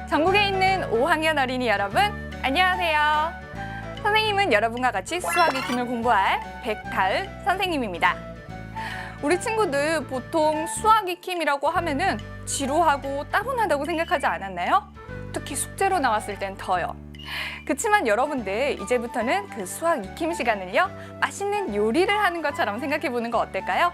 전국에 있는 5학년 어린이 여러분, 안녕하세요. 선생님은 여러분과 같이 수학 익힘을 공부할 백다은 선생님입니다. 우리 친구들 보통 수학 익힘이라고 하면은 지루하고 따분하다고 생각하지 않았나요? 특히 숙제로 나왔을 땐 더요. 그치만 여러분들 이제부터는 그 수학 익힘 시간을요, 맛있는 요리를 하는 것처럼 생각해 보는 거 어떨까요?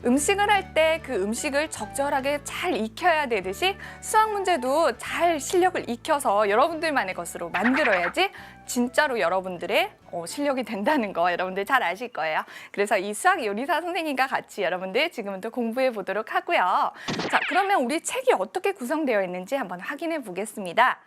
음식을 할 때 그 음식을 적절하게 잘 익혀야 되듯이 수학 문제도 잘 실력을 익혀서 여러분들만의 것으로 만들어야지 진짜로 여러분들의 실력이 된다는 거 여러분들 잘 아실 거예요. 그래서 이 수학 요리사 선생님과 같이 여러분들 지금부터 공부해 보도록 하고요. 자, 그러면 우리 책이 어떻게 구성되어 있는지 한번 확인해 보겠습니다.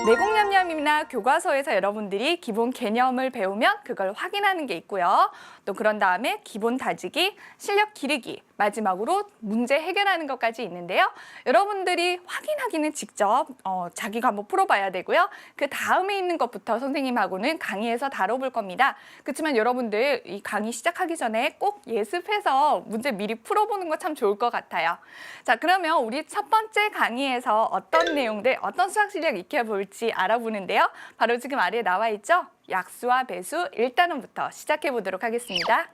내공냠냠이나 교과서에서 여러분들이 기본 개념을 배우면 그걸 확인하는 게 있고요. 또 그런 다음에 기본 다지기, 실력 기르기, 마지막으로 문제 해결하는 것까지 있는데요. 여러분들이 확인하기는 직접 자기가 한번 풀어봐야 되고요. 그 다음에 있는 것부터 선생님하고는 강의에서 다뤄볼 겁니다. 그렇지만 여러분들 이 강의 시작하기 전에 꼭 예습해서 문제 미리 풀어보는 거 참 좋을 것 같아요. 자, 그러면 우리 첫 번째 강의에서 어떤 내용들, 어떤 수학 실력 익혀볼지 알아보는데요. 바로 지금 아래에 나와 있죠? 약수와 배수 1단원부터 시작해 보도록 하겠습니다.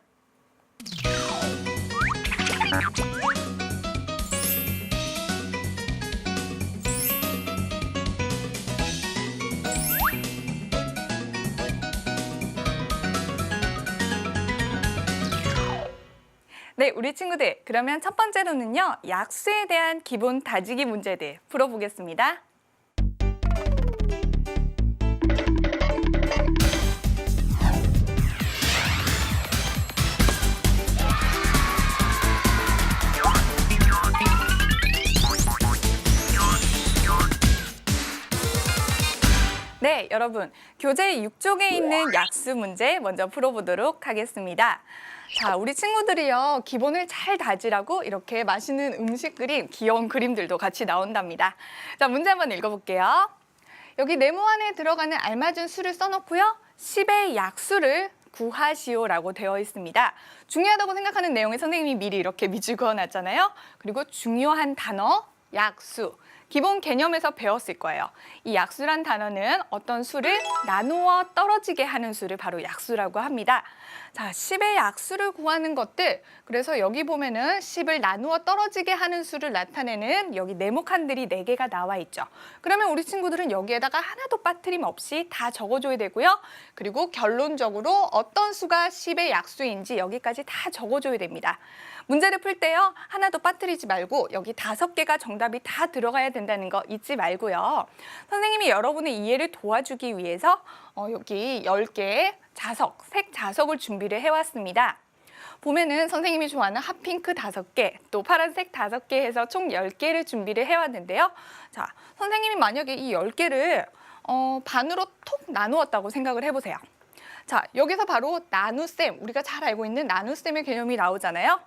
네, 우리 친구들, 그러면 첫 번째로는요, 약수에 대한 기본 다지기 문제들 풀어보겠습니다. 네, 여러분, 교재 6쪽에 있는 약수 문제 먼저 풀어보도록 하겠습니다. 자, 우리 친구들이요, 기본을 잘 다지라고 이렇게 맛있는 음식 그림, 귀여운 그림들도 같이 나온답니다. 자, 문제 한번 읽어볼게요. 여기 네모 안에 들어가는 알맞은 수를 써놓고요, 10의 약수를 구하시오라고 되어 있습니다. 중요하다고 생각하는 내용을 선생님이 미리 이렇게 밑줄 그어놨잖아요. 그리고 중요한 단어, 약수. 기본 개념에서 배웠을 거예요. 이 약수란 단어는 어떤 수를 나누어 떨어지게 하는 수를 바로 약수라고 합니다. 자, 10의 약수를 구하는 것들, 그래서 여기 보면은 10을 나누어 떨어지게 하는 수를 나타내는 여기 네모칸들이 4개가 나와 있죠. 그러면 우리 친구들은 여기에다가 하나도 빠트림 없이 다 적어줘야 되고요. 그리고 결론적으로 어떤 수가 10의 약수인지 여기까지 다 적어줘야 됩니다. 문제를 풀 때요, 하나도 빠뜨리지 말고 여기 5개가 정답이 다 들어가야 된다는 거 잊지 말고요. 선생님이 여러분의 이해를 도와주기 위해서 여기 10개의 자석, 색 자석을 준비를 해왔습니다. 보면은 선생님이 좋아하는 핫핑크 5개, 또 파란색 5개 해서 총 10개를 준비를 해왔는데요. 자, 선생님이 만약에 이 10개를 반으로 톡 나누었다고 생각을 해보세요. 자, 여기서 바로 나눗셈, 우리가 잘 알고 있는 나눗셈의 개념이 나오잖아요.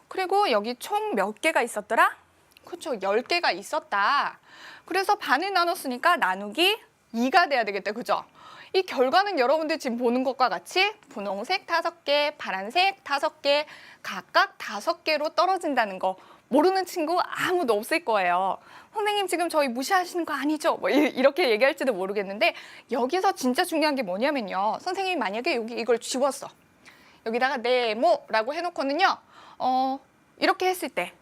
그리고 여기 총 몇 개가 있었더라? 그렇죠, 10개가 있었다. 그래서 반을 나눴으니까 나누기 2가 돼야 되겠다, 그죠? 이 결과는 여러분들 지금 보는 것과 같이 분홍색 5개, 파란색 5개, 각각 5개로 떨어진다는 거 모르는 친구 아무도 없을 거예요. 선생님 지금 저희 무시하시는 거 아니죠? 뭐 이렇게 얘기할지도 모르겠는데 여기서 진짜 중요한 게 뭐냐면요. 선생님이 만약에 여기 이걸 지웠어. 여기다가 네모라고 해놓고는요. 이렇게 했을 때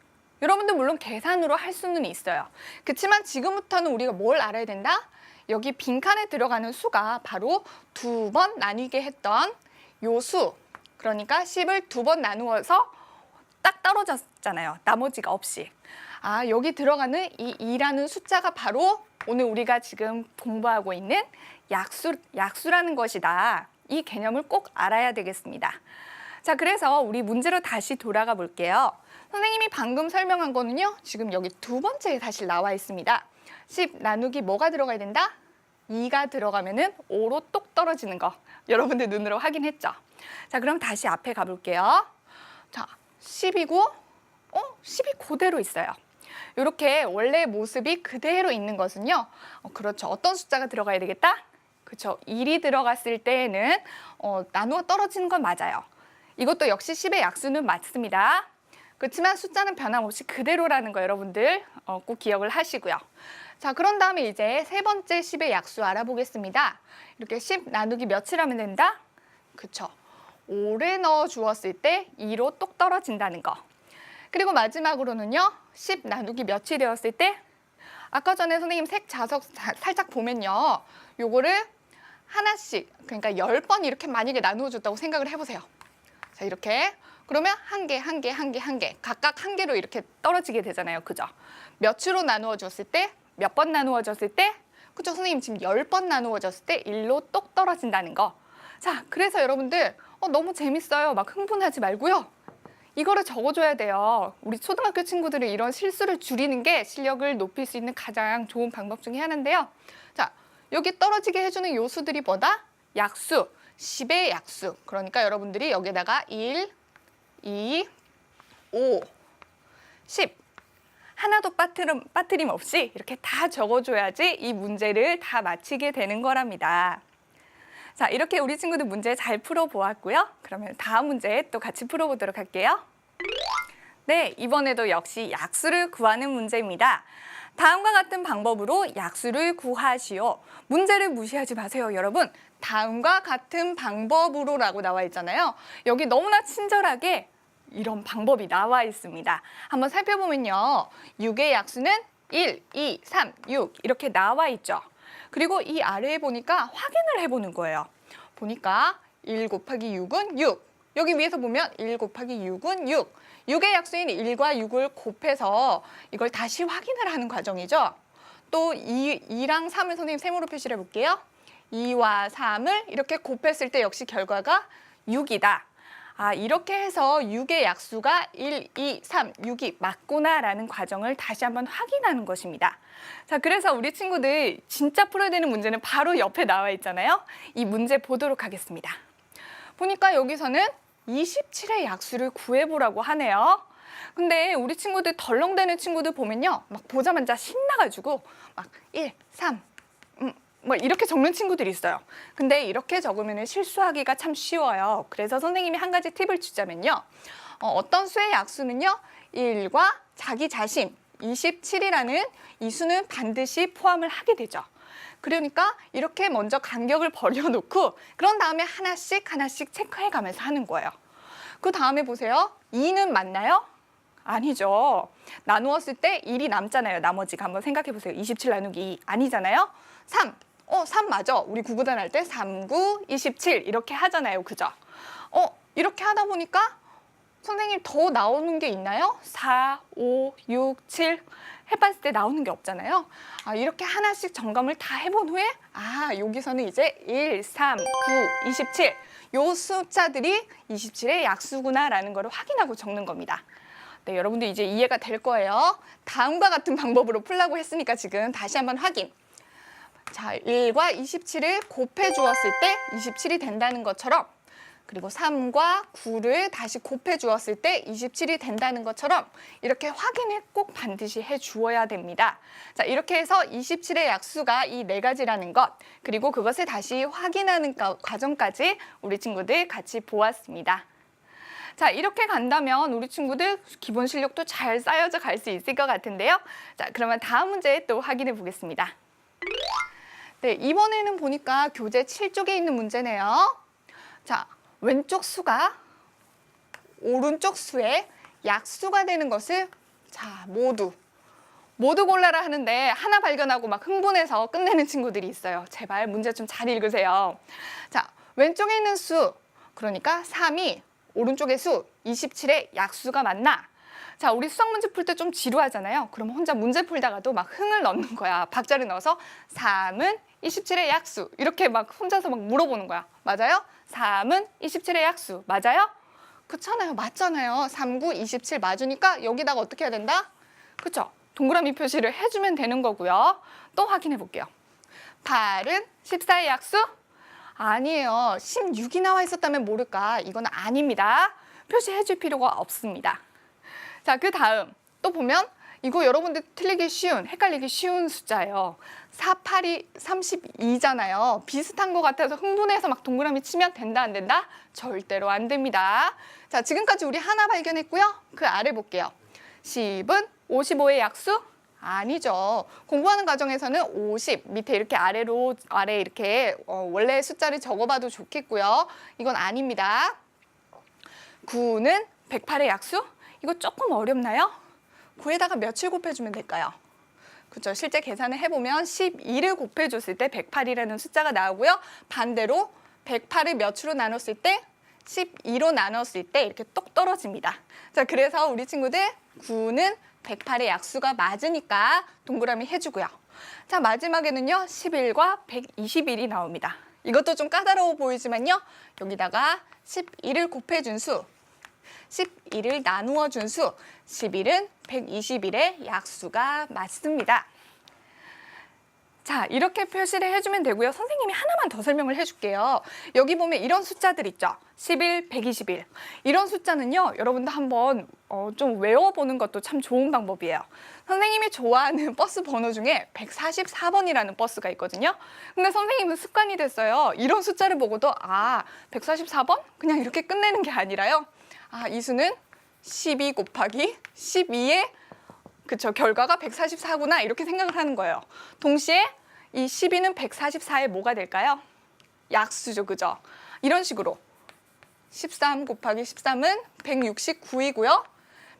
여러분들 물론 계산으로 할 수는 있어요. 그렇지만 지금부터는 우리가 뭘 알아야 된다? 여기 빈칸에 들어가는 수가 바로 2번 나뉘게 했던 요 수. 그러니까 10을 2번 나누어서 딱 떨어졌잖아요. 나머지가 없이. 아, 여기 들어가는 이 2라는 숫자가 바로 오늘 우리가 지금 공부하고 있는 약수라는 것이다. 이 개념을 꼭 알아야 되겠습니다. 자, 그래서 우리 문제로 다시 돌아가 볼게요. 선생님이 방금 설명한 거는요, 지금 여기 2번째에 사실 나와 있습니다. 10 나누기 뭐가 들어가야 된다? 2가 들어가면은 5로 똑 떨어지는 거. 여러분들 눈으로 확인했죠? 자, 그럼 다시 앞에 가볼게요. 자, 10이고, 10이 그대로 있어요. 이렇게 원래 모습이 그대로 있는 것은요, 그렇죠. 어떤 숫자가 들어가야 되겠다? 그렇죠. 1이 들어갔을 때에는 나누어 떨어지는 건 맞아요. 이것도 역시 10의 약수는 맞습니다. 그렇지만 숫자는 변함없이 그대로라는 거 여러분들 꼭 기억을 하시고요. 자, 그런 다음에 이제 세 번째 10의 약수 알아보겠습니다. 이렇게 10 나누기 몇을 하면 된다? 그쵸. 5를 넣어 주었을 때 2로 똑 떨어진다는 거. 그리고 마지막으로는요. 10 나누기 몇이 되었을 때 아까 전에 선생님 색 자석 살짝 보면요. 요거를 하나씩, 그러니까 10번 이렇게 만약에 나누어 줬다고 생각을 해보세요. 자, 이렇게. 그러면 한 개, 한 개, 한 개, 한 개. 각각 한 개로 이렇게 떨어지게 되잖아요. 그죠? 몇으로 나누어 줬을 때, 몇 번 나누어 줬을 때, 그죠? 선생님 지금 10번 나누어 줬을 때 1로 똑 떨어진다는 거. 자, 그래서 여러분들 너무 재밌어요. 막 흥분하지 말고요. 이거를 적어줘야 돼요. 우리 초등학교 친구들은 이런 실수를 줄이는 게 실력을 높일 수 있는 가장 좋은 방법 중에 하나인데요. 자, 여기 떨어지게 해주는 요수들이 뭐다? 약수, 10의 약수. 그러니까 여러분들이 여기다가 1, 2, 5, 10 하나도 빠트림 없이 이렇게 다 적어줘야지 이 문제를 다 마치게 되는 거랍니다. 자, 이렇게 우리 친구들 문제 잘 풀어보았고요. 그러면 다음 문제 또 같이 풀어보도록 할게요. 네, 이번에도 역시 약수를 구하는 문제입니다. 다음과 같은 방법으로 약수를 구하시오. 문제를 무시하지 마세요, 여러분. 다음과 같은 방법으로라고 나와 있잖아요. 여기 너무나 친절하게 이런 방법이 나와 있습니다. 한번 살펴보면요. 6의 약수는 1, 2, 3, 6 이렇게 나와 있죠. 그리고 이 아래에 보니까 확인을 해보는 거예요. 보니까 1 곱하기 6은 6. 여기 위에서 보면 1 곱하기 6은 6. 6의 약수인 1과 6을 곱해서 이걸 다시 확인을 하는 과정이죠. 또 2랑 3을 선생님 세모로 표시를 해볼게요. 2와 3을 이렇게 곱했을 때 역시 결과가 6이다. 아, 이렇게 해서 6의 약수가 1, 2, 3, 6이 맞구나라는 과정을 다시 한번 확인하는 것입니다. 자, 그래서 우리 친구들 진짜 풀어야 되는 문제는 바로 옆에 나와 있잖아요. 이 문제 보도록 하겠습니다. 보니까 여기서는 27의 약수를 구해보라고 하네요. 근데 우리 친구들 덜렁대는 친구들 보면요. 막 보자마자 신나가지고 막 1, 3, 뭐 이렇게 적는 친구들이 있어요. 근데 이렇게 적으면 실수하기가 참 쉬워요. 그래서 선생님이 한 가지 팁을 주자면요. 어떤 수의 약수는요. 1과 자기 자신 27이라는 이 수는 반드시 포함을 하게 되죠. 그러니까 이렇게 먼저 간격을 벌여놓고 그런 다음에 하나씩 하나씩 체크해가면서 하는 거예요. 그 다음에 보세요. 2는 맞나요? 아니죠. 나누었을 때 1이 남잖아요. 나머지가 한번 생각해 보세요. 27 나누기 2 아니잖아요. 3. 3 맞아. 우리 구구단 할 때 3, 9, 27 이렇게 하잖아요. 그죠? 이렇게 하다 보니까 선생님 더 나오는 게 있나요? 4, 5, 6, 7 해봤을 때 나오는 게 없잖아요. 이렇게 하나씩 점검을 다 해본 후에 여기서는 이제 1, 3, 9, 27 요 숫자들이 27의 약수구나라는 걸 확인하고 적는 겁니다. 네, 여러분들 이제 이해가 될 거예요. 다음과 같은 방법으로 풀라고 했으니까 지금 다시 한번 확인. 자, 1과 27을 곱해 주었을 때 27이 된다는 것처럼 그리고 3과 9를 다시 곱해 주었을 때 27이 된다는 것처럼 이렇게 확인을 꼭 반드시 해 주어야 됩니다. 자, 이렇게 해서 27의 약수가 이 네 가지라는 것, 그리고 그것을 다시 확인하는 과정까지 우리 친구들 같이 보았습니다. 자, 이렇게 간다면 우리 친구들 기본 실력도 잘 쌓여져 갈 수 있을 것 같은데요. 자, 그러면 다음 문제 또 확인해 보겠습니다. 네, 이번에는 보니까 교재 7쪽에 있는 문제네요. 자, 왼쪽 수가 오른쪽 수의 약수가 되는 것을 자, 모두 골라라 하는데 하나 발견하고 막 흥분해서 끝내는 친구들이 있어요. 제발 문제 좀 잘 읽으세요. 자, 왼쪽에 있는 수, 그러니까 3이 오른쪽의 수 27의 약수가 맞나? 자, 우리 수학 문제 풀 때 좀 지루하잖아요. 그럼 혼자 문제 풀다가도 막 흥을 넣는 거야. 박자를 넣어서 3은 27의 약수 이렇게 막 혼자서 막 물어보는 거야. 맞아요? 3은 27의 약수 맞아요? 그렇잖아요. 맞잖아요. 3, 9, 27 맞으니까 여기다가 어떻게 해야 된다? 그렇죠? 동그라미 표시를 해주면 되는 거고요. 또 확인해 볼게요. 8은 14의 약수? 아니에요. 16이 나와 있었다면 모를까? 이건 아닙니다. 표시해 줄 필요가 없습니다. 자, 그 다음 또 보면 이거 여러분들 틀리기 쉬운, 헷갈리기 쉬운 숫자예요. 4, 8이 32잖아요. 비슷한 것 같아서 흥분해서 막 동그라미 치면 된다, 안 된다? 절대로 안 됩니다. 자, 지금까지 우리 하나 발견했고요. 그 아래 볼게요. 10은 55의 약수? 아니죠. 공부하는 과정에서는 50 밑에 이렇게 아래 이렇게 원래 숫자를 적어봐도 좋겠고요. 이건 아닙니다. 9는 108의 약수? 이거 조금 어렵나요? 9에다가 몇을 곱해주면 될까요? 그렇죠. 실제 계산을 해보면 12를 곱해줬을 때 108이라는 숫자가 나오고요. 반대로 108을 몇으로 나눴을 때 12로 나눴을 때 이렇게 똑 떨어집니다. 자, 그래서 우리 친구들 9는 108의 약수가 맞으니까 동그라미 해주고요. 자, 마지막에는요. 11과 121이 나옵니다. 이것도 좀 까다로워 보이지만요. 여기다가 11을 곱해준 수, 11을 나누어 준 수, 11은 121의 약수가 맞습니다. 자, 이렇게 표시를 해주면 되고요. 선생님이 하나만 더 설명을 해줄게요. 여기 보면 이런 숫자들 있죠. 11, 121. 이런 숫자는요. 여러분도 한번 좀 외워보는 것도 참 좋은 방법이에요. 선생님이 좋아하는 버스 번호 중에 144번이라는 버스가 있거든요. 근데 선생님은 습관이 됐어요. 이런 숫자를 보고도 144번? 그냥 이렇게 끝내는 게 아니라요. 이 수는 12 곱하기 12의 그쵸, 결과가 144구나 이렇게 생각을 하는 거예요. 동시에 이 12는 144의 뭐가 될까요? 약수죠, 그죠? 이런 식으로 13 곱하기 13은 169이고요.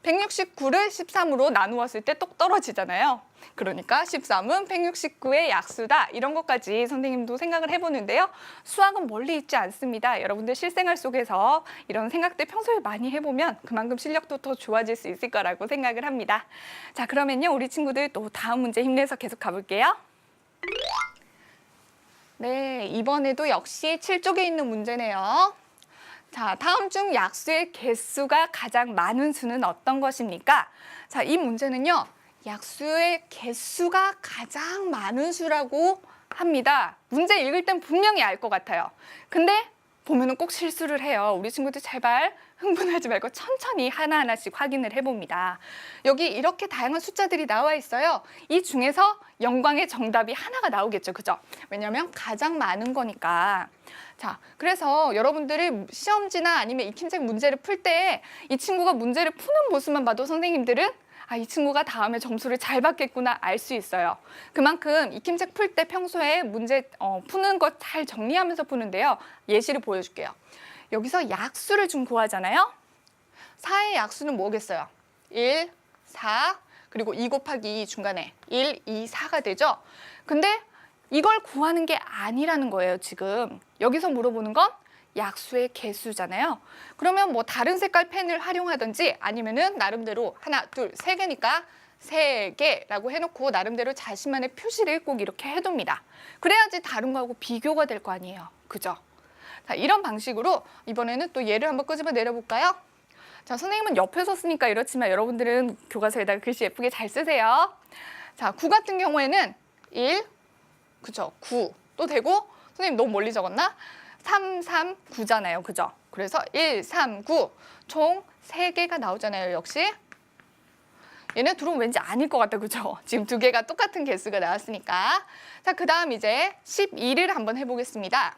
169를 13으로 나누었을 때 똑 떨어지잖아요. 그러니까 13은 169의 약수다. 이런 것까지 선생님도 생각을 해보는데요. 수학은 멀리 있지 않습니다. 여러분들 실생활 속에서 이런 생각들 평소에 많이 해보면 그만큼 실력도 더 좋아질 수 있을 거라고 생각을 합니다. 자, 그러면요. 우리 친구들 또 다음 문제 힘내서 계속 가볼게요. 네, 이번에도 역시 7쪽에 있는 문제네요. 자, 다음 중 약수의 개수가 가장 많은 수는 어떤 것입니까? 자, 이 문제는요. 약수의 개수가 가장 많은 수라고 합니다. 문제 읽을 땐 분명히 알 것 같아요. 근데 보면은 꼭 실수를 해요. 우리 친구들 제발 흥분하지 말고 천천히 하나하나씩 확인을 해봅니다. 여기 이렇게 다양한 숫자들이 나와 있어요. 이 중에서 영광의 정답이 하나가 나오겠죠. 그죠? 왜냐하면 가장 많은 거니까. 자, 그래서 여러분들이 시험지나 아니면 익힘책 문제를 풀 때 이 친구가 문제를 푸는 모습만 봐도 선생님들은 이 친구가 다음에 점수를 잘 받겠구나 알 수 있어요. 그만큼 익힘책 풀 때 평소에 문제 푸는 것 잘 정리하면서 푸는데요. 예시를 보여줄게요. 여기서 약수를 좀 구하잖아요. 4의 약수는 뭐겠어요? 1, 4, 그리고 2 곱하기 2 중간에 1, 2, 4가 되죠. 근데 이걸 구하는 게 아니라는 거예요, 지금. 여기서 물어보는 건 약수의 개수잖아요. 그러면 뭐 다른 색깔 펜을 활용하든지 아니면은 나름대로 하나, 둘, 세 개니까 3개라고 해놓고 나름대로 자신만의 표시를 꼭 이렇게 해둡니다. 그래야지 다른 거하고 비교가 될 거 아니에요. 그죠? 자, 이런 방식으로 이번에는 또 예를 한번 끄집어 내려볼까요? 자, 선생님은 옆에서 쓰니까 이렇지만 여러분들은 교과서에다가 글씨 예쁘게 잘 쓰세요. 자, 9 같은 경우에는 1, 그죠? 9 또 되고 선생님 너무 멀리 적었나? 3, 3, 9잖아요. 그죠? 그래서 1, 3, 9 총 3개가 나오잖아요. 역시. 얘네 둘은 왠지 아닐 것 같다. 그죠? 지금 2개가 똑같은 개수가 나왔으니까. 자, 그 다음 이제 12를 한번 해보겠습니다.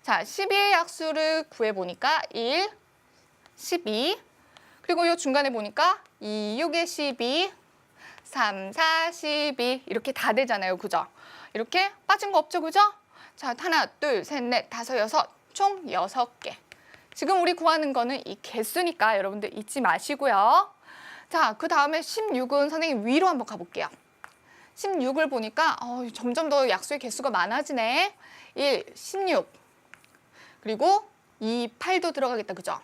자, 12의 약수를 구해보니까 1, 12 그리고 이 중간에 보니까 2, 6에 12 3, 4, 12 이렇게 다 되잖아요. 그죠? 이렇게 빠진 거 없죠. 그죠? 자, 하나, 둘, 셋, 넷, 다섯, 여섯 총 6개. 지금 우리 구하는 거는 이 개수니까 여러분들 잊지 마시고요. 자, 그 다음에 16은 선생님 위로 한번 가볼게요. 16을 보니까 점점 더 약수의 개수가 많아지네. 1, 16 그리고 2, 8도 들어가겠다. 그죠?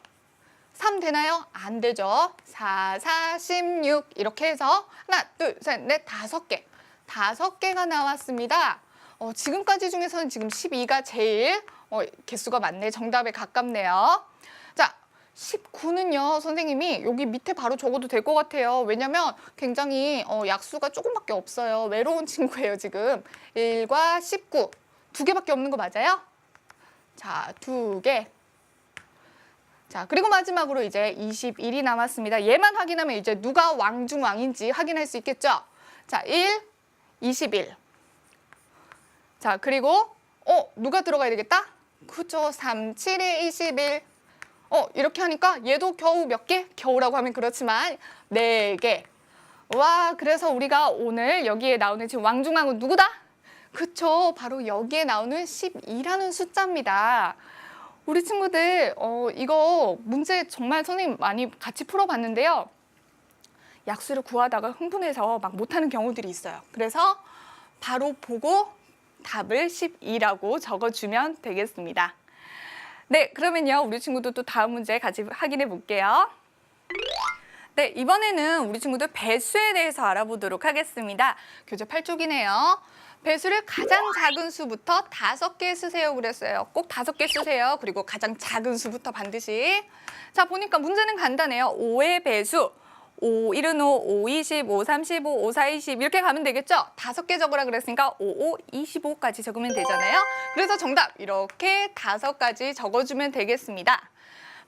3 되나요? 안 되죠. 4, 4, 16 이렇게 해서 하나, 둘, 셋, 넷, 5개. 5개가 나왔습니다. 지금까지 중에서는 지금 12가 제일 개수가 많네. 정답에 가깝네요. 자, 19는요. 선생님이 여기 밑에 바로 적어도 될 것 같아요. 왜냐면 굉장히 약수가 조금밖에 없어요. 외로운 친구예요. 지금 1과 19 2개밖에 없는 거 맞아요? 자, 2개. 자, 그리고 마지막으로 이제 21이 남았습니다. 얘만 확인하면 이제 누가 왕중왕인지 확인할 수 있겠죠? 자, 1, 21. 자, 그리고 누가 들어가야 되겠다? 그죠? 3, 7에 21. 이렇게 하니까 얘도 겨우 몇 개? 겨우라고 하면 그렇지만 4개. 와, 그래서 우리가 오늘 여기에 나오는 지금 왕중왕은 누구다? 그쵸, 바로 여기에 나오는 12라는 숫자입니다. 우리 친구들 이거 문제 정말 선생님 많이 같이 풀어봤는데요. 약수를 구하다가 흥분해서 막 못하는 경우들이 있어요. 그래서 바로 보고 답을 12라고 적어주면 되겠습니다. 네, 그러면요 우리 친구들도 다음 문제 같이 확인해 볼게요. 네, 이번에는 우리 친구들 배수에 대해서 알아보도록 하겠습니다. 교재 8쪽이네요. 배수를 가장 작은 수부터 5개 쓰세요 그랬어요. 꼭 5개 쓰세요. 그리고 가장 작은 수부터 반드시. 자, 보니까 문제는 간단해요. 5의 배수. 5, 1은 5, 5, 20, 5, 35, 5, 4, 20 이렇게 가면 되겠죠? 5개 적으라 그랬으니까 5, 5, 25까지 적으면 되잖아요. 그래서 정답 이렇게 5가지 적어주면 되겠습니다.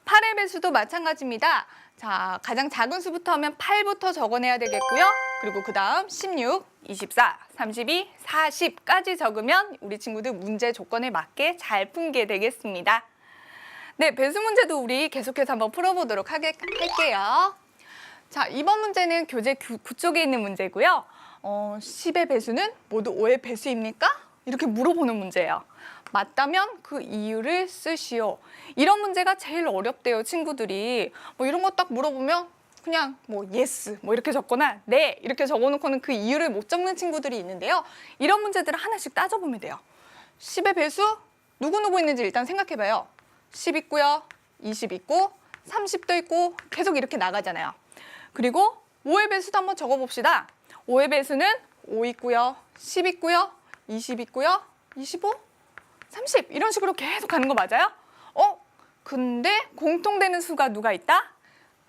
8의 배수도 마찬가지입니다. 자, 가장 작은 수부터 하면 8부터 적어내야 되겠고요. 그리고 그 다음 16, 24, 32, 40까지 적으면 우리 친구들 문제 조건에 맞게 잘 푼게 되겠습니다. 네, 배수 문제도 우리 계속해서 한번 풀어보도록 할게요. 자, 이번 문제는 교재 9쪽에 있는 문제고요. 10의 배수는 모두 5의 배수입니까? 이렇게 물어보는 문제예요. 맞다면 그 이유를 쓰시오. 이런 문제가 제일 어렵대요, 친구들이. 뭐 이런 거 딱 물어보면 그냥 뭐 yes 뭐 이렇게 적거나 네 이렇게 적어놓고는 그 이유를 못 적는 친구들이 있는데요. 이런 문제들을 하나씩 따져보면 돼요. 10의 배수 누구누구 있는지 일단 생각해봐요. 10 있고요, 20 있고, 30도 있고 계속 이렇게 나가잖아요. 그리고 5의 배수도 한번 적어봅시다. 5의 배수는 5 있고요, 10 있고요, 20 있고요, 25, 30 이런 식으로 계속 가는 거 맞아요? 근데 공통되는 수가 누가 있다?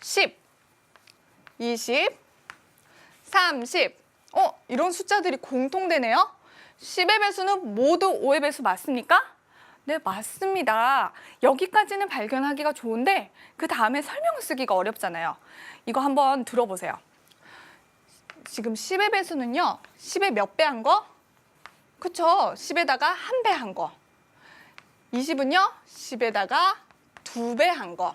10, 20, 30 이런 숫자들이 공통되네요. 10의 배수는 모두 5의 배수 맞습니까? 네, 맞습니다. 여기까지는 발견하기가 좋은데 그 다음에 설명을 쓰기가 어렵잖아요. 이거 한번 들어보세요. 지금 10의 배수는요. 10의 몇 배 한 거? 그쵸? 10에다가 한 배 한 거. 20은요. 10에다가 2배 한 거.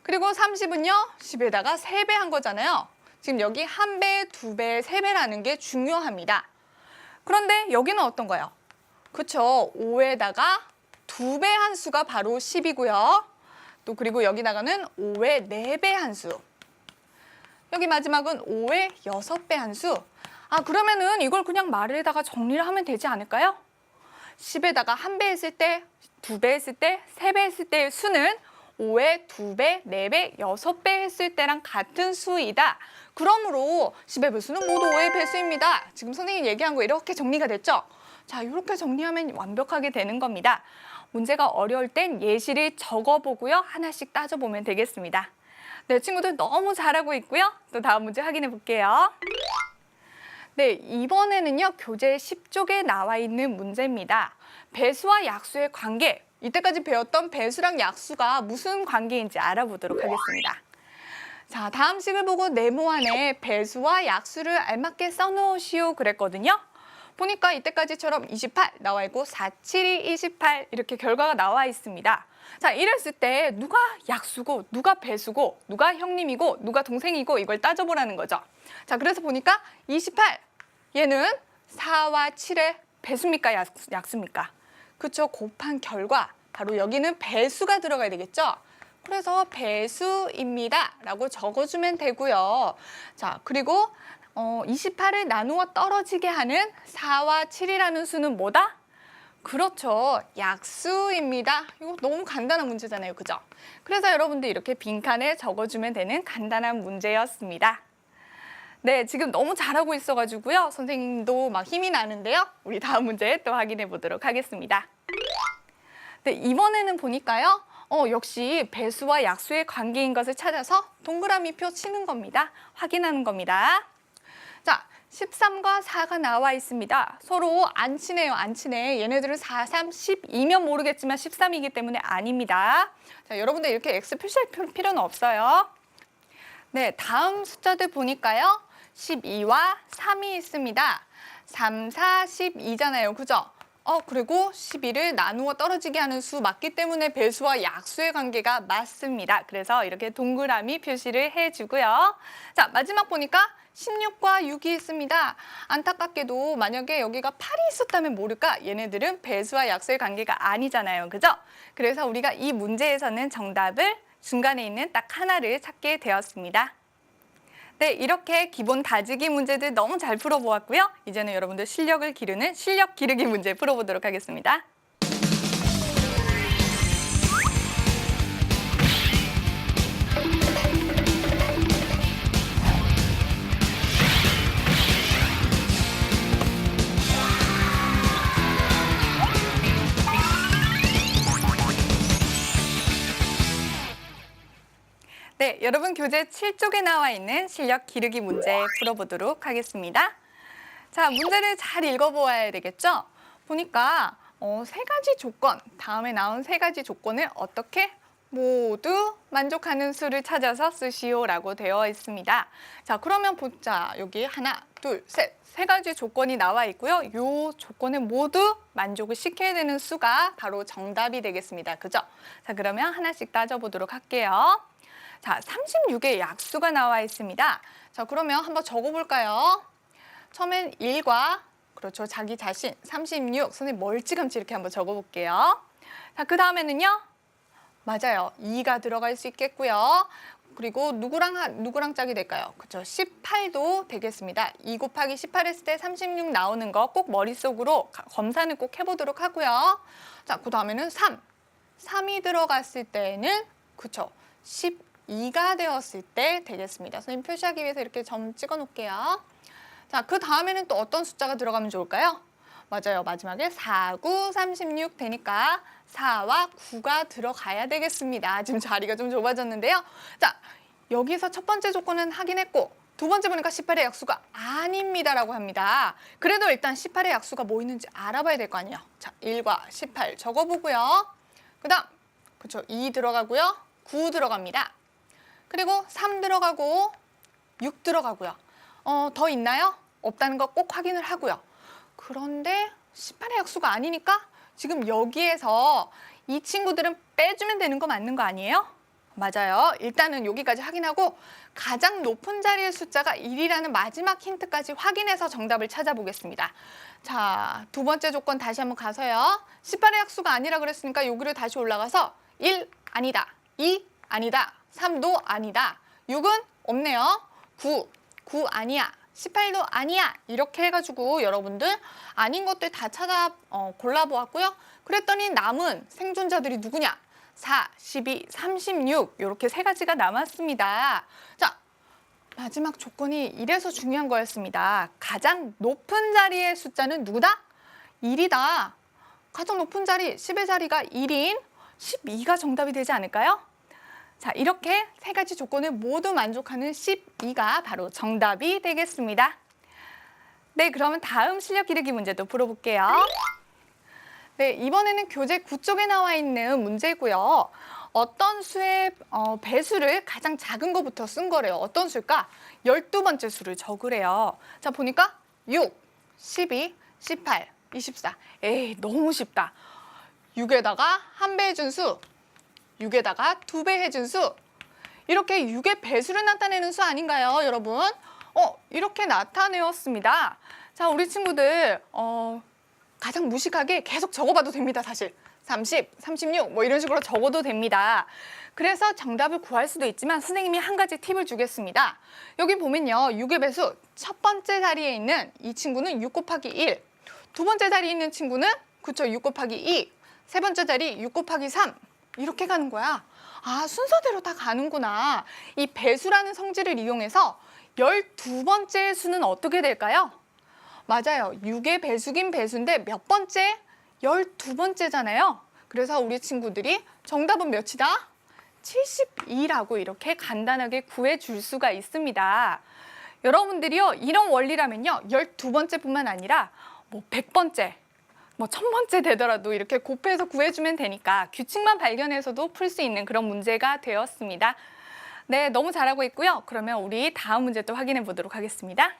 그리고 30은요. 10에다가 3배 한 거잖아요. 지금 여기 1배, 2배, 3배라는 게 중요합니다. 그런데 여기는 어떤 거예요? 그쵸? 5에다가 2배 한 수가 바로 10이고요. 또 그리고 여기다가는 5의 4배 한 수. 여기 마지막은 5의 6배 한 수. 그러면은 이걸 그냥 말에다가 정리를 하면 되지 않을까요? 10에다가 1배 했을 때, 2배 했을 때, 3배 했을 때의 수는 5의 2배, 4배, 6배 했을 때랑 같은 수이다. 그러므로 10의 배수는 모두 5의 배수입니다. 지금 선생님이 얘기한 거 이렇게 정리가 됐죠? 자, 이렇게 정리하면 완벽하게 되는 겁니다. 문제가 어려울 땐 예시를 적어보고요. 하나씩 따져보면 되겠습니다. 네, 친구들 너무 잘하고 있고요. 또 다음 문제 확인해 볼게요. 네, 이번에는요. 교재 10쪽에 나와 있는 문제입니다. 배수와 약수의 관계. 이때까지 배웠던 배수랑 약수가 무슨 관계인지 알아보도록 하겠습니다. 자, 다음 식을 보고 네모안에 배수와 약수를 알맞게 써놓으시오 그랬거든요. 보니까 이때까지처럼 28 나와 있고 4, 7이 28 이렇게 결과가 나와 있습니다. 자, 이랬을 때 누가 약수고 누가 배수고 누가 형님이고 누가 동생이고 이걸 따져보라는 거죠. 자, 그래서 보니까 28 얘는 4와 7의 배수입니까 약수입니까? 그쵸, 곱한 결과 바로 여기는 배수가 들어가야 되겠죠. 그래서 배수입니다 라고 적어주면 되고요. 자, 그리고 28을 나누어 떨어지게 하는 4와 7이라는 수는 뭐다? 그렇죠. 약수입니다. 이거 너무 간단한 문제잖아요. 그죠? 그래서 여러분들 이렇게 빈칸에 적어주면 되는 간단한 문제였습니다. 네, 지금 너무 잘하고 있어가지고요. 선생님도 막 힘이 나는데요. 우리 다음 문제 또 확인해 보도록 하겠습니다. 네, 이번에는 보니까요. 역시 배수와 약수의 관계인 것을 찾아서 동그라미표 치는 겁니다. 확인하는 겁니다. 자, 13과 4가 나와 있습니다. 서로 안 치네요. 안 치네. 얘네들은 4, 3, 12면 모르겠지만 13이기 때문에 아닙니다. 자, 여러분들 이렇게 X 표시할 필요는 없어요. 네, 다음 숫자들 보니까요. 12와 3이 있습니다. 3, 4, 12잖아요. 그죠? 그리고 12를 나누어 떨어지게 하는 수 맞기 때문에 배수와 약수의 관계가 맞습니다. 그래서 이렇게 동그라미 표시를 해주고요. 자, 마지막 보니까 16과 6이 있습니다. 안타깝게도 만약에 여기가 8이 있었다면 모를까? 얘네들은 배수와 약수의 관계가 아니잖아요. 그죠? 그래서 우리가 이 문제에서는 정답을 중간에 있는 딱 하나를 찾게 되었습니다. 네, 이렇게 기본 다지기 문제들 너무 잘 풀어보았고요. 이제는 여러분들 실력을 기르는 실력 기르기 문제 풀어보도록 하겠습니다. 네, 여러분 교재 7쪽에 나와 있는 실력 기르기 문제 풀어보도록 하겠습니다. 자, 문제를 잘 읽어보아야 되겠죠? 보니까 세 가지 조건, 다음에 나온 세 가지 조건을 어떻게 모두 만족하는 수를 찾아서 쓰시오라고 되어 있습니다. 자, 그러면 보자. 여기 하나, 둘, 셋, 세 가지 조건이 나와 있고요. 이 조건을 모두 만족을 시켜야 되는 수가 바로 정답이 되겠습니다. 그죠? 자, 그러면 하나씩 따져보도록 할게요. 자, 36의 약수가 나와 있습니다. 자, 그러면 한번 적어볼까요? 처음엔 1과, 그렇죠, 자기 자신, 36, 선생님 멀찌감치 이렇게 한번 적어볼게요. 자, 그 다음에는요? 맞아요, 2가 들어갈 수 있겠고요. 그리고 누구랑 짝이 될까요? 그렇죠, 18도 되겠습니다. 2 곱하기 18 했을 때 36 나오는 거 꼭 머릿속으로 검사는 꼭 해보도록 하고요. 자, 그 다음에는 3이 들어갔을 때는, 그렇죠, 12가 되었을 때 되겠습니다. 선생님 표시하기 위해서 이렇게 점 찍어 놓을게요. 자, 그 다음에는 또 어떤 숫자가 들어가면 좋을까요? 맞아요. 마지막에 4, 9, 36 되니까 4와 9가 들어가야 되겠습니다. 지금 자리가 좀 좁아졌는데요. 자, 여기서 첫 번째 조건은 확인했고 두 번째 보니까 18의 약수가 아닙니다라고 합니다. 그래도 일단 18의 약수가 뭐 있는지 알아봐야 될 거 아니에요. 자, 1과 18 적어보고요. 그 다음, 그렇죠, 2 들어가고요. 9 들어갑니다. 그리고 3 들어가고 6 들어가고요. 더 있나요? 없다는 거 꼭 확인을 하고요. 그런데 18의 약수가 아니니까 지금 여기에서 이 친구들은 빼주면 되는 거 맞는 거 아니에요? 맞아요. 일단은 여기까지 확인하고 가장 높은 자리의 숫자가 1이라는 마지막 힌트까지 확인해서 정답을 찾아보겠습니다. 자, 두 번째 조건 다시 한번 가서요. 18의 약수가 아니라 그랬으니까 여기를 다시 올라가서 1 아니다, 2 아니다, 3도 아니다, 6은 없네요. 9 아니야, 18도 아니야. 이렇게 해가지고 여러분들 아닌 것들 다 찾아 골라보았고요. 그랬더니 남은 생존자들이 누구냐? 4, 12, 36 이렇게 세 가지가 남았습니다. 자, 마지막 조건이 이래서 중요한 거였습니다. 가장 높은 자리의 숫자는 누구다? 1이다. 가장 높은 자리, 10의 자리가 1인 12가 정답이 되지 않을까요? 자, 이렇게 세 가지 조건을 모두 만족하는 12가 바로 정답이 되겠습니다. 네, 그러면 다음 실력 기르기 문제도 풀어볼게요. 네, 이번에는 교재 9쪽에 나와 있는 문제고요. 어떤 수의 배수를 가장 작은 것부터 쓴 거래요. 어떤 수일까? 12번째 수를 적으래요. 자, 보니까 6, 12, 18, 24. 에이, 너무 쉽다. 6에다가 한 배 해준 수, 6에다가 2배 해준 수, 이렇게 6의 배수를 나타내는 수 아닌가요, 여러분? 이렇게 나타내었습니다. 자, 우리 친구들 가장 무식하게 계속 적어봐도 됩니다, 사실. 30, 36 뭐 이런 식으로 적어도 됩니다. 그래서 정답을 구할 수도 있지만 선생님이 한 가지 팁을 주겠습니다. 여기 보면요, 6의 배수 첫 번째 자리에 있는 이 친구는 6 곱하기 1, 두 번째 자리에 있는 친구는 그쵸, 6 곱하기 2, 세 번째 자리 6 곱하기 3 이렇게 가는 거야. 아, 순서대로 다 가는구나. 이 배수라는 성질을 이용해서 12번째 수는 어떻게 될까요? 맞아요. 6의 배수긴 배수인데 몇 번째? 12번째잖아요. 그래서 우리 친구들이 정답은 몇이다? 72라고 이렇게 간단하게 구해줄 수가 있습니다. 여러분들이요, 이런 원리라면요, 12번째뿐만 아니라 뭐 100번째, 뭐 1000번째 되더라도 이렇게 곱해서 구해주면 되니까 규칙만 발견해서도 풀 수 있는 그런 문제가 되었습니다. 네, 너무 잘하고 있고요. 그러면 우리 다음 문제 또 확인해 보도록 하겠습니다.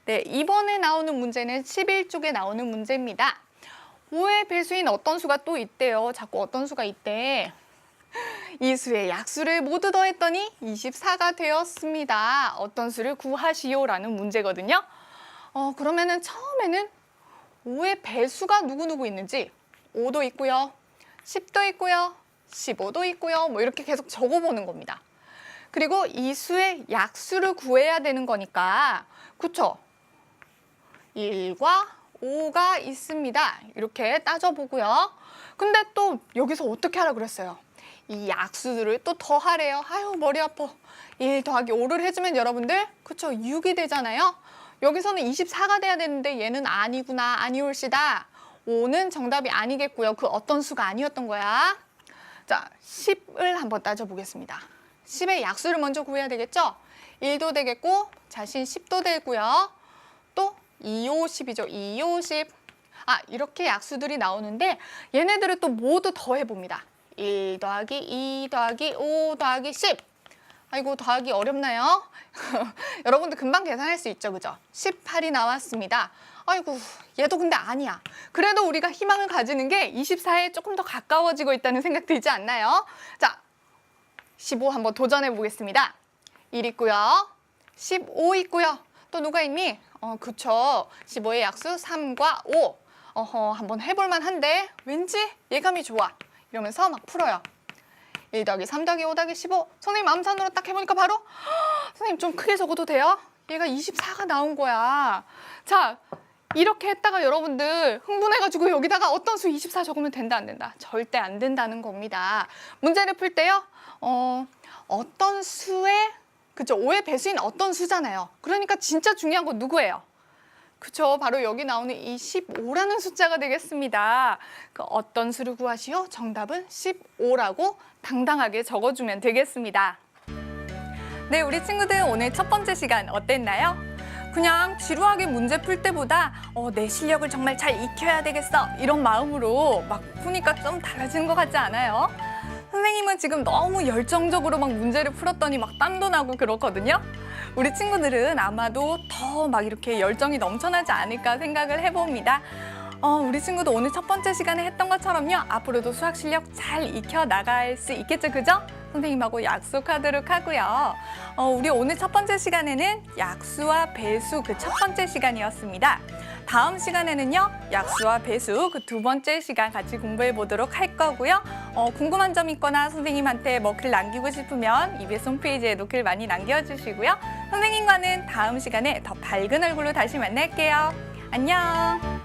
네, 이번에 나오는 문제는 11쪽에 나오는 문제입니다. 5의 배수인 어떤 수가 또 있대요. 자꾸 어떤 수가 있대. 이 수의 약수를 모두 더했더니 24가 되었습니다. 어떤 수를 구하시오라는 문제거든요. 그러면은 처음에는 5의 배수가 누구누구 있는지 5도 있고요. 10도 있고요. 15도 있고요. 뭐 이렇게 계속 적어보는 겁니다. 그리고 이 수의 약수를 구해야 되는 거니까 그쵸? 1과 5가 있습니다. 이렇게 따져보고요. 근데 또 여기서 어떻게 하라 그랬어요? 이 약수들을 또 더하래요. 아유 머리 아파. 1 더하기 5를 해주면 여러분들 그쵸? 6이 되잖아요. 여기서는 24가 돼야 되는데 얘는 아니구나. 아니올시다. 5는 정답이 아니겠고요. 그 어떤 수가 아니었던 거야. 자, 10을 한번 따져보겠습니다. 10의 약수를 먼저 구해야 되겠죠? 1도 되겠고 자신 10도 되고요. 또 2, 5, 10이죠. 2, 5, 10. 이렇게 약수들이 나오는데 얘네들을 또 모두 더해봅니다. 1 더하기 2 더하기 5 더하기 10. 아이고 더하기 어렵나요? 여러분들 금방 계산할 수 있죠, 그죠? 18이 나왔습니다. 아이고 얘도 근데 아니야. 그래도 우리가 희망을 가지는 게 24에 조금 더 가까워지고 있다는 생각 들지 않나요? 자, 15 한번 도전해 보겠습니다. 1 있고요. 15 있고요. 또 누가 있니? 그쵸. 15의 약수 3과 5. 한번 해볼만 한데 왠지 예감이 좋아. 이러면서 막 풀어요. 1 더하기 3 더하기 5 더하기 15. 선생님 암산으로 딱 해보니까 바로 선생님 좀 크게 적어도 돼요? 얘가 24가 나온 거야. 자, 이렇게 했다가 여러분들 흥분해가지고 여기다가 어떤 수 24 적으면 된다 안 된다? 절대 안 된다는 겁니다. 문제를 풀 때요. 어떤 수의 그쵸? 5의 배수인 어떤 수잖아요. 그러니까 진짜 중요한 건 누구예요? 그쵸? 바로 여기 나오는 이 15라는 숫자가 되겠습니다. 그 어떤 수를 구하시오? 정답은 15라고 당당하게 적어주면 되겠습니다. 네, 우리 친구들 오늘 첫 번째 시간 어땠나요? 그냥 지루하게 문제 풀 때보다 내 실력을 정말 잘 익혀야 되겠어 이런 마음으로 막 푸니까 좀 달라지는 것 같지 않아요? 선생님은 지금 너무 열정적으로 막 문제를 풀었더니 막 땀도 나고 그렇거든요. 우리 친구들은 아마도 더 막 이렇게 열정이 넘쳐나지 않을까 생각을 해봅니다. 우리 친구도 오늘 첫 번째 시간에 했던 것처럼요. 앞으로도 수학 실력 잘 익혀 나갈 수 있겠죠, 그죠? 선생님하고 약속하도록 하고요. 우리 오늘 첫 번째 시간에는 약수와 배수 그 첫 번째 시간이었습니다. 다음 시간에는요, 약수와 배수 그 두 번째 시간 같이 공부해 보도록 할 거고요. 궁금한 점 있거나 선생님한테 뭐 글 남기고 싶으면 EBS 홈페이지에도 글 많이 남겨주시고요. 선생님과는 다음 시간에 더 밝은 얼굴로 다시 만날게요. 안녕.